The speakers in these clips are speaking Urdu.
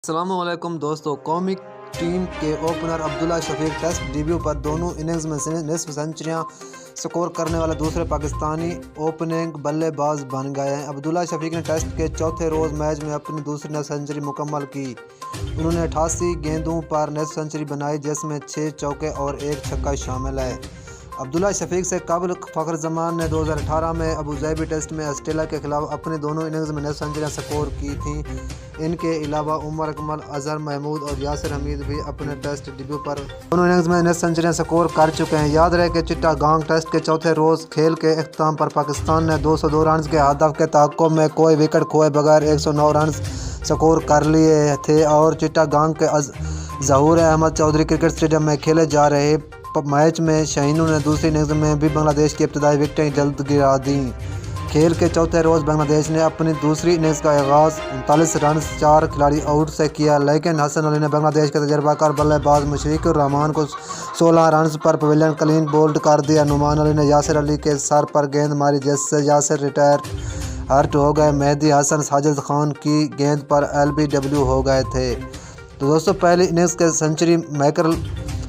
السلام علیکم دوستو، قومی ٹیم کے اوپنر عبداللہ شفیق ٹیسٹ ڈیبیو پر دونوں اننگز میں نصف سنچریاں سکور کرنے والے دوسرے پاکستانی اوپننگ بلے باز بن گئے ہیں۔ عبداللہ شفیق نے ٹیسٹ کے چوتھے روز میچ میں اپنی دوسری نصف سنچری مکمل کی۔ انہوں نے 88 گیندوں پر نصف سنچری بنائی، جس میں 6 چوکے اور 1 چھکا شامل ہے۔ عبداللہ شفیق سے قبل فخر زمان نے 2018 میں ابوظہبی ٹیسٹ میں آسٹریلیا کے خلاف اپنی دونوں اننگز میں نصف سنچریاں سکور کی تھیں۔ ان کے علاوہ عمر اکمل، اظہر محمود اور یاسر حمید بھی اپنے ٹیسٹ ڈیبیو پر دونوں اننگز میں نصف سنچریاں سکور کر چکے ہیں۔ یاد رہے کہ چٹاگانگ ٹیسٹ کے چوتھے روز کھیل کے اختتام پر پاکستان نے 202 رنز کے ہدف کے تعاقب میں کوئی وکٹ کھوئے بغیر 109 رنز سکور کر لیے تھے اور چٹاگانگ کے ظہور احمد چودھری کرکٹ اسٹیڈیم میں کھیلے جا رہے میچ میں شاہینوں نے دوسری اننگز میں بھی بنگلہ دیش کی ابتدائی وکٹیں جلد گرا دیں۔ کھیل کے چوتھے روز بنگلہ دیش نے اپنی دوسری اننگز کا آغاز 39 رنز 4 کھلاڑی آؤٹ سے کیا، لیکن حسن علی نے بنگلہ دیش کے تجربہ کار بلے باز مشفیق الرحمان کو 16 رنز پر پویلین کلین بولڈ کر دیا۔ نعمان علی نے یاسر علی کے سر پر گیند ماری، جس سے یاسر ہرٹ ہو گئے۔ مہدی حسن ساجد خان کی گیند پر LBW ہو گئے تھے۔ تو دوستو، پہلی اننگز کے سنچری میکر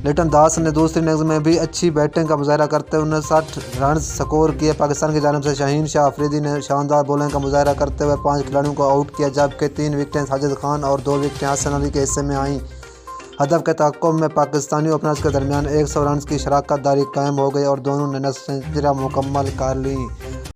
لٹن داس نے دوسری اننگز میں بھی اچھی بیٹنگ کا مظاہرہ کرتے ہوئے 59 رنز سکور کیے۔ پاکستان کی جانب سے شاہین شاہ افریدی نے شاندار بولنگ کا مظاہرہ کرتے ہوئے 5 کھلاڑیوں کو آؤٹ کیا، جبکہ 3 وکٹیں ساجد خان اور 2 وکٹیں حسن علی کے حصے میں آئیں۔ ہدف کے تعاقب میں پاکستانی اوپنرز کے درمیان 100 رنز کی شراکت داری قائم ہو گئی اور دونوں نے نصف سنچریاں مکمل کر لیں۔